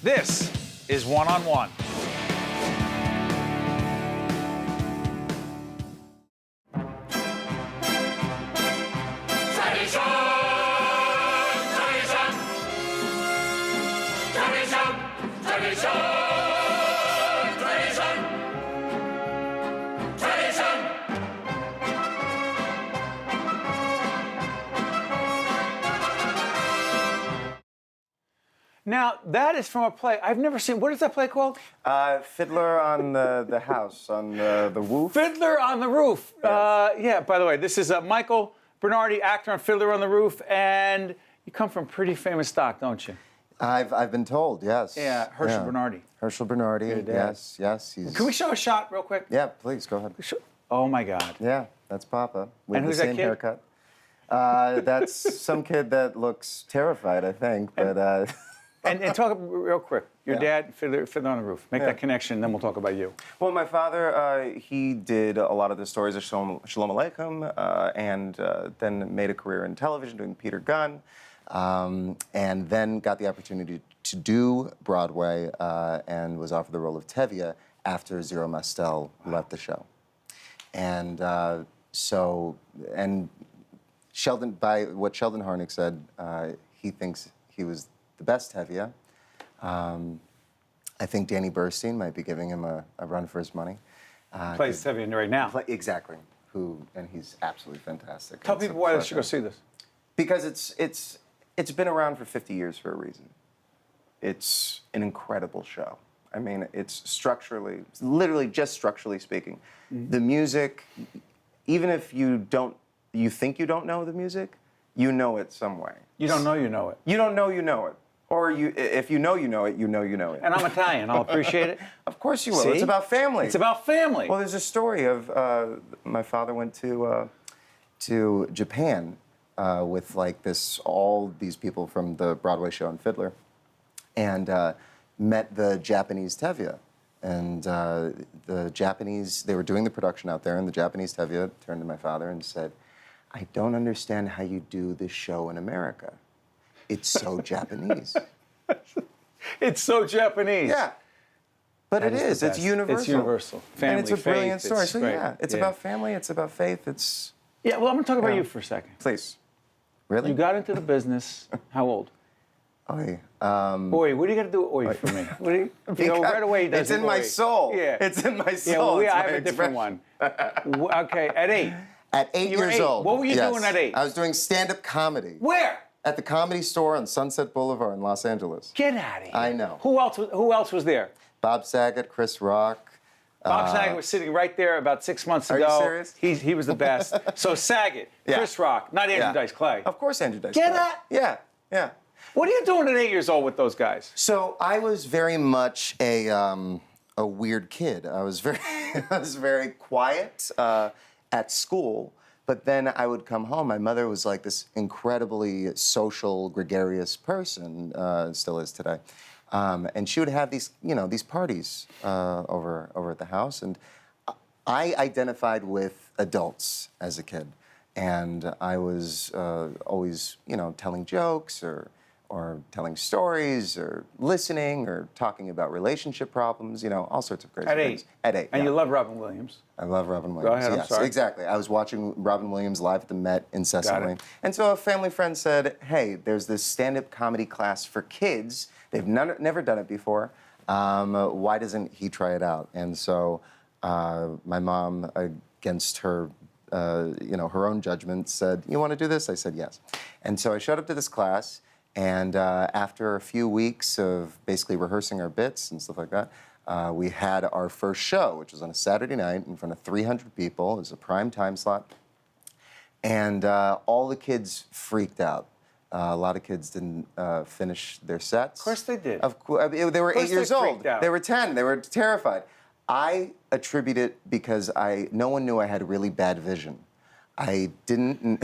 This is One on One. Now, that is from a play I've never seen. What is that play called? Fiddler on the house, on the roof. Fiddler on the Roof. Yes. Yeah, by the way, this is Michael Bernardi, actor on Fiddler on the Roof, and you come from pretty famous stock, don't you? I've been told, yes. Yeah, Herschel Bernardi. Herschel Bernardi, Your dad. yes. He's... Can we show a shot real quick? Yeah, please, go ahead. Oh, my God. Yeah, that's Papa. With And who's the that same kid? haircut. That's some kid that looks terrified, I think, but... And talk real quick. Your dad, Fiddler on the Roof. Make that connection, and then we'll talk about you. Well, my father, he did a lot of the stories of Shalom Aleichem, and then made a career in television doing Peter Gunn, and then got the opportunity to do Broadway and was offered the role of Tevye after Zero Mostel left the show. And Sheldon, by what Sheldon Harnick said, he thinks he was the best Tevye. I think Danny Burstein might be giving him a run for his money. Plays Tevye right now. Exactly. And he's absolutely fantastic. Tell people why they should go see this. Because it's been around for 50 years for a reason. It's an incredible show. I mean, it's structurally, literally just structurally speaking. Mm-hmm. The music, even if you think you don't know the music, you know it some way. You don't know you know it. You don't know you know it. Or if you know you know it, you know you know it. And I'm Italian. I'll appreciate it. Of course you will. See? It's about family. It's about family. Well, there's a story of my father went to Japan with like all these people from the Broadway show on Fiddler, and met the Japanese Tevye. And the Japanese, they were doing the production out there, and the Japanese Tevye turned to my father and said, "I don't understand how you do this show in America. It's so Japanese." It's so Japanese. Yeah. But That it is is. the It's best. universal. It's universal. Family, and it's a brilliant faith, story. it's So great. yeah, it's about family. It's about faith. It's... Yeah, well, I'm going to talk about Yeah. you for a second. Please. Really? You got into the business, how old? Oy. Oi, what do you got to do oi for me? What do you, right away he does It's in my oi. soul. Yeah. It's in my soul. Yeah, well, It's I my have a different expression. one. Okay, at 8. At 8 You were years 8. old. What were you yes. doing at 8? I was doing stand-up comedy. Where? At the Comedy Store on Sunset Boulevard in Los Angeles. Get out of here. I know. Who else was there? Bob Saget, Chris Rock. Bob Saget was sitting right there about 6 months Are ago. you serious? He was the best. So Saget, Yeah. Chris Rock, not Andrew Yeah. Dice Clay. Of course, Andrew Dice Get Clay. out. Yeah. What are you doing at 8 years old with those guys? So I was very much a weird kid. I was very quiet at school, but then I would come home. My mother was like this incredibly social, gregarious person, still is today, and she would have these parties over at the house, and I identified with adults as a kid, and I was always telling jokes or telling stories, or listening, or talking about relationship problems, all sorts of crazy At 8. things. At 8, And yeah. you love Robin Williams. I love Robin Williams. Go ahead, I'm yes, sorry. exactly. I was watching Robin Williams live at the Met incessantly. Got it. And so a family friend said, "Hey, there's this stand-up comedy class for kids. They've never done it before. Why doesn't he try it out?" And so my mom, against her her own judgment, said, "You want to do this?" I said, "Yes." And so I showed up to this class, and after a few weeks of basically rehearsing our bits and stuff like that, we had our first show, which was on a Saturday night in front of 300 people. It was a prime time slot. And all the kids freaked out. A lot of kids didn't finish their sets. Of course they did. They were 8 years old. freaked out. They were 10. They were terrified. I attribute it because no one knew I had really bad vision. I didn't,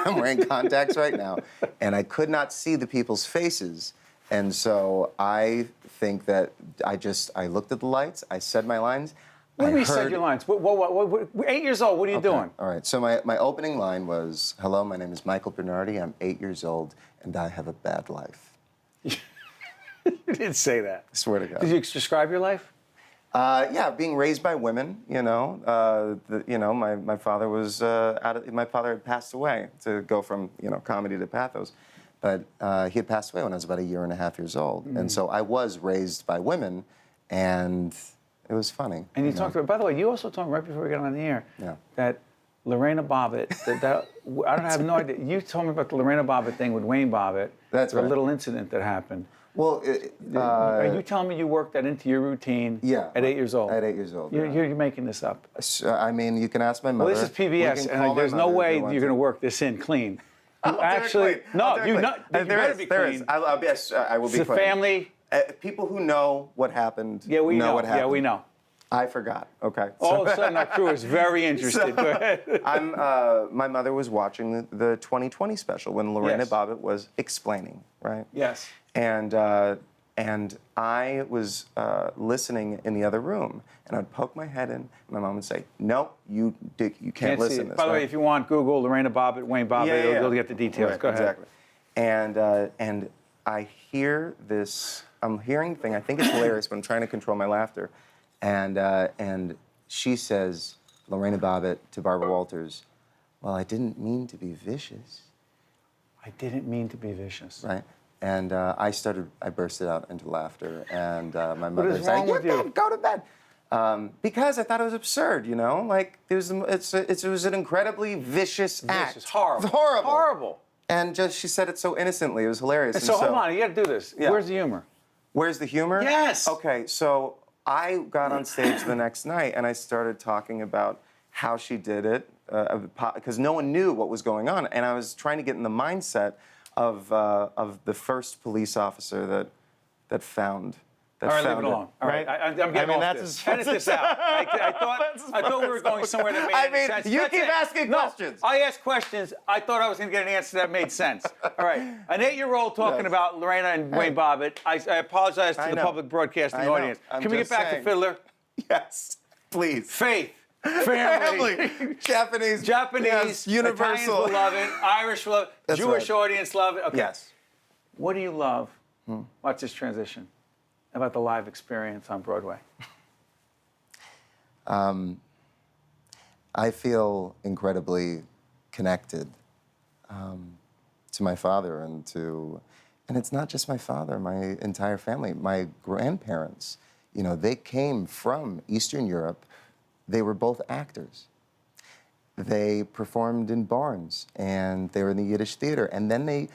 I'm wearing contacts right now, and I could not see the people's faces. And so I think that I looked at the lights, I said my lines. What do you mean said your lines? What, 8 years old, what are you doing? All right, so my opening line was, "Hello, my name is Michael Bernardi, I'm 8 years old, and I have a bad life." You didn't say that. I swear to God. Did you describe your life? Yeah, being raised by women, my father was my father had passed away to go from, comedy to pathos. But he had passed away when I was about 1.5 years old. And so I was raised by women, and it was funny. And you talked about, by the way, you also told me right before we got on the air that Lorena Bobbitt, I have no idea. You told me about the Lorena Bobbitt thing with Wayne Bobbitt. That's right. A little incident that happened. Well, Are you telling me you worked that into your routine at 8 years old? At 8 years old. You're making this up. I mean, you can ask my mother. Well, this is PBS, and there's no way you're going to work this in clean. You actually, no, you better be clean. I will be It's clean. a family. People who know what happened Yeah, we know. what happened. Yeah, we know. I forgot. Okay. All of a sudden, our crew is very interested. Go ahead. My mother was watching the 2020 special when Lorena Yes. Bobbitt was explaining, right? Yes. And I was listening in the other room, and I'd poke my head in, and my mom would say, "No, you can't listen to this." By the way, right? if you want, Google Lorena Bobbitt, Wayne Bobbitt, you'll get the details. Right, Go ahead. Exactly. And I hear this. I'm hearing thing. I think it's hilarious, but I'm trying to control my laughter. And she says, Lorena Bobbitt to Barbara Walters, "Well, I didn't mean to be vicious." I didn't mean to be vicious. Right. And I bursted out into laughter, and my What mother is said, wrong with you? Go to bed. Because I thought it was absurd, like it was an incredibly vicious act. Vicious. Horrible. Horrible. Horrible. And just she said it so innocently. It was hilarious. And so hold on, you got to do this. Yeah. Where's the humor? Where's the humor? Yes. Okay, so I got on stage the next night and I started talking about how she did it, because no one knew what was going on, and I was trying to get in the mindset of the first police officer that found. All right, leave it alone. All right, I'm getting off this. Edit this out. I thought we were going somewhere that made any sense. You That's keep it. asking questions. I asked questions. I thought I was going to get an answer that made sense. All right, an 8-year-old talking about Lorena and Wayne Bobbitt. I apologize to the public broadcasting audience. Can we get back to Fiddler? Yes, please. Faith. Family. Japanese. Yes, universal. Italians will love it. Irish will love it. That's Jewish right. audience love it. Okay. Yes. What do you love? Watch this transition. About the live experience on Broadway. I feel incredibly connected to my father and it's not just my father, my entire family, my grandparents. They came from Eastern Europe. They were both actors. They performed in barns, and they were in the Yiddish theater. And then they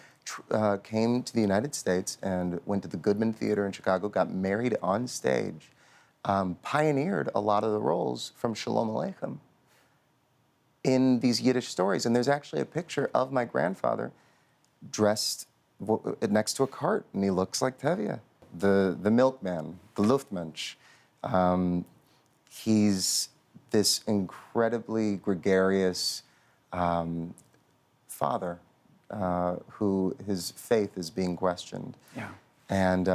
came to the United States and went to the Goodman Theater in Chicago, got married on stage, pioneered a lot of the roles from Shalom Aleichem in these Yiddish stories. And there's actually a picture of my grandfather dressed next to a cart, and he looks like Tevye, the milkman, the Luftmensch. He's this incredibly gregarious father who his faith is being questioned. Yeah. And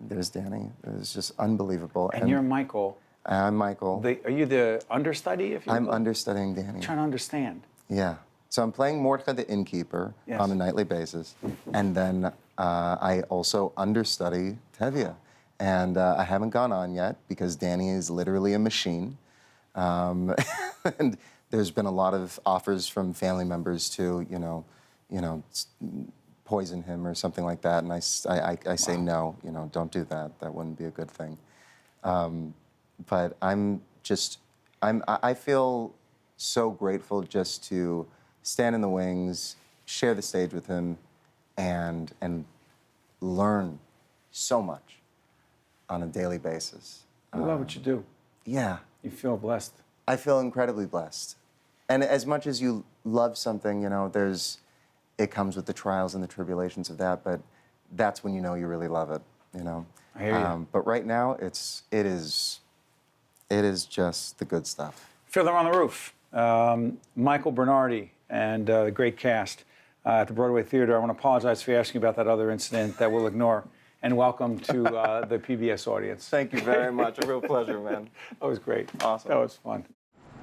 there's Danny. It's just unbelievable. And you're Michael. I'm Michael. Are you the understudy, if you I'm will? understudying Danny. I'm trying to understand. Yeah. So I'm playing Mordcha the innkeeper on a nightly basis. And then I also understudy Tevye. And I haven't gone on yet because Danny is literally a machine. And there's been a lot of offers from family members to, poison him or something like that. And I say no, don't do that. That wouldn't be a good thing. But I feel so grateful just to stand in the wings, share the stage with him, and learn so much on a daily basis. I love what you do. Yeah. You feel blessed. I feel incredibly blessed. And as much as you love something, it comes with the trials and the tribulations of that, but that's when you know you really love it, I hear you. But right now, it is just the good stuff. Fiddler on the Roof. Michael Bernardi and the great cast at the Broadway Theater. I want to apologize for asking about that other incident that we'll ignore. And welcome to the PBS audience. Thank you very much. A real pleasure, man. That was great. Awesome. That was fun.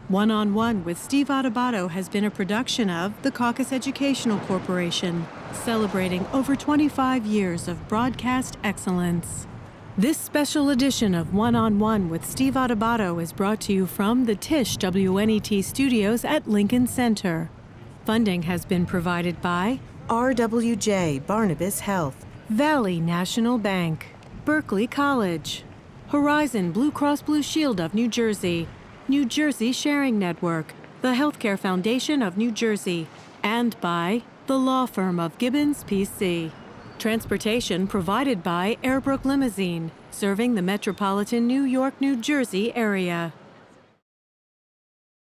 One-on-One with Steve Adubato has been a production of the Caucus Educational Corporation, celebrating over 25 years of broadcast excellence. This special edition of One-on-One with Steve Adubato is brought to you from the Tisch WNET studios at Lincoln Center. Funding has been provided by RWJ Barnabas Health, Valley National Bank, Berkeley College, Horizon Blue Cross Blue Shield of New Jersey, New Jersey Sharing Network, the Healthcare Foundation of New Jersey, and by the law firm of Gibbons PC. Transportation provided by Airbrook Limousine, serving the metropolitan New York, New Jersey area.